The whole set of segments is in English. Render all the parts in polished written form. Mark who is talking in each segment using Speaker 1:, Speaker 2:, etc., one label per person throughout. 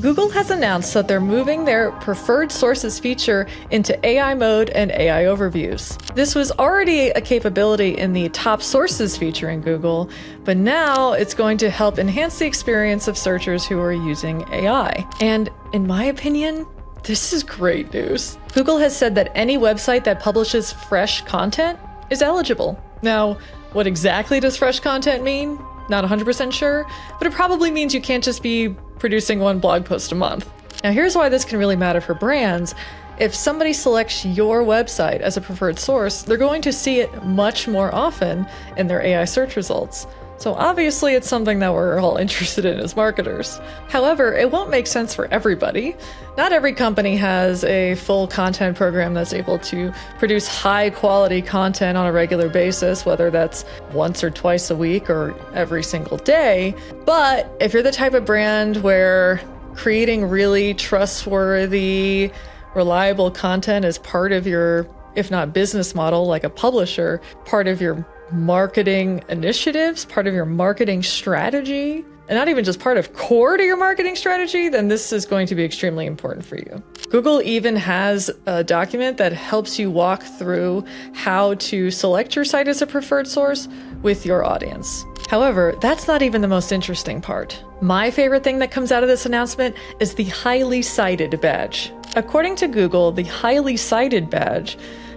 Speaker 1: Google has announced that they're moving their preferred sources feature into AI mode and AI overviews. This was already a capability in the top sources feature in Google, but now it's going to help enhance the experience of searchers who are using AI. And in my opinion, this is great news. Google has said that any website that publishes fresh content is eligible. Now, what exactly does fresh content mean? Not 100% sure, but it probably means you can't just be producing one blog post a month. Now, here's why this can really matter for brands. If somebody selects your website as a preferred source, they're going to see it much more often in their AI search results. So obviously it's something that we're all interested in as marketers. However, it won't make sense for everybody. Not every company has a full content program that's able to produce high quality content on a regular basis, whether that's once or twice a week or every single day. But if you're the type of brand where creating really trustworthy, reliable content is part of your, if not business model, like a publisher, part of your marketing initiatives, part of your marketing strategy, and not even just part of core to your marketing strategy, then this is going to be extremely important for you. Google even has a document that helps you walk through how to select your site as a preferred source with your audience. However, that's not even the most interesting part. My favorite thing that comes out of this announcement is the highly cited badge. According to Google, the highly cited badge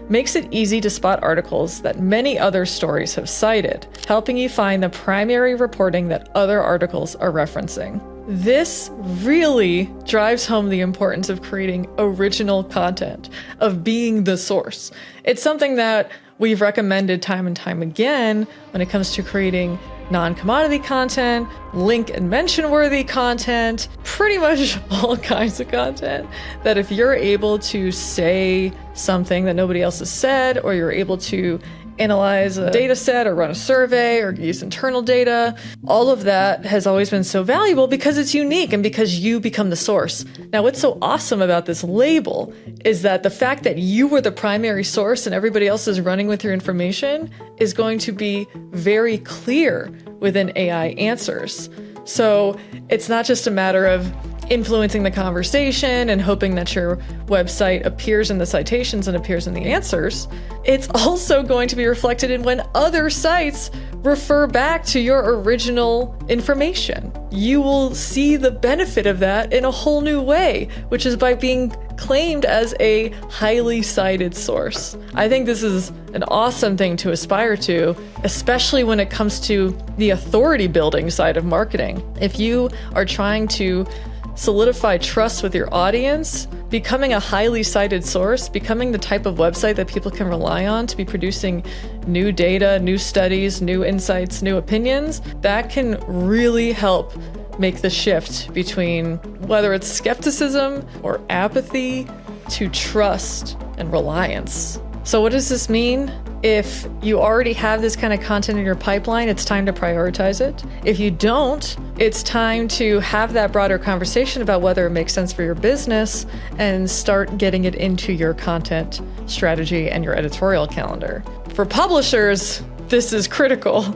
Speaker 1: makes it easy to spot articles that many other stories have cited, helping you find the primary reporting that other articles are referencing. This really drives home the importance of creating original content, of being the source. It's something that we've recommended time and time again when it comes to creating non-commodity content, link and mention-worthy content, pretty much all kinds of content that if you're able to say something that nobody else has said, or you're able to analyze a data set or run a survey or use internal data, all of that has always been so valuable because it's unique and because you become the source. Now, what's so awesome about this label is that the fact that you were the primary source and everybody else is running with your information is going to be very clear within AI answers. So it's not just a matter of influencing the conversation and hoping that your website appears in the citations and appears in the answers. It's also going to be reflected in when other sites refer back to your original information. You will see the benefit of that in a whole new way, which is by being claimed as a highly cited source. I think this is an awesome thing to aspire to, especially when it comes to the authority building side of marketing. If you are trying to solidify trust with your audience, becoming a highly cited source, becoming the type of website that people can rely on to be producing new data, new studies, new insights, new opinions, that can really help make the shift between whether it's skepticism or apathy to trust and reliance. So what does this mean? If you already have this kind of content in your pipeline, it's time to prioritize it. If you don't, it's time to have that broader conversation about whether it makes sense for your business and start getting it into your content strategy and your editorial calendar. For publishers, this is critical.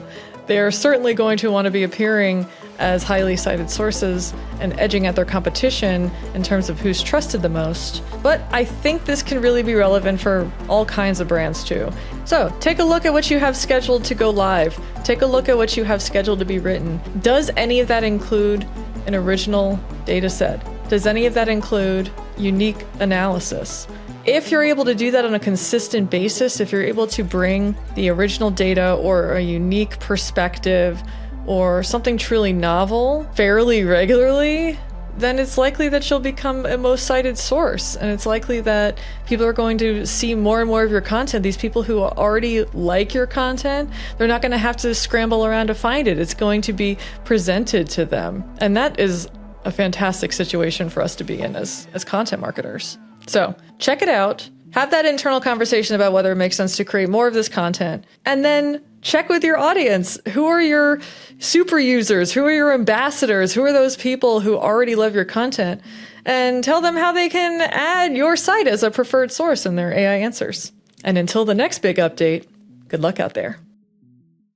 Speaker 1: They're certainly going to want to be appearing as highly cited sources and edging at their competition in terms of who's trusted the most. But I think this can really be relevant for all kinds of brands too. So take a look at what you have scheduled to go live. Take a look at what you have scheduled to be written. Does any of that include an original data set? Does any of that include unique analysis? If you're able to do that on a consistent basis, if you're able to bring the original data or a unique perspective or something truly novel fairly regularly, then it's likely that you'll become a most cited source. And it's likely that people are going to see more and more of your content. These people who already like your content, they're not going to have to scramble around to find it. It's going to be presented to them. And that is a fantastic situation for us to be in as content marketers. So check it out. Have that internal conversation about whether it makes sense to create more of this content. And then check with your audience. Who are your super users? Who are your ambassadors? Who are those people who already love your content? And tell them how they can add your site as a preferred source in their AI answers. And until the next big update, good luck out there.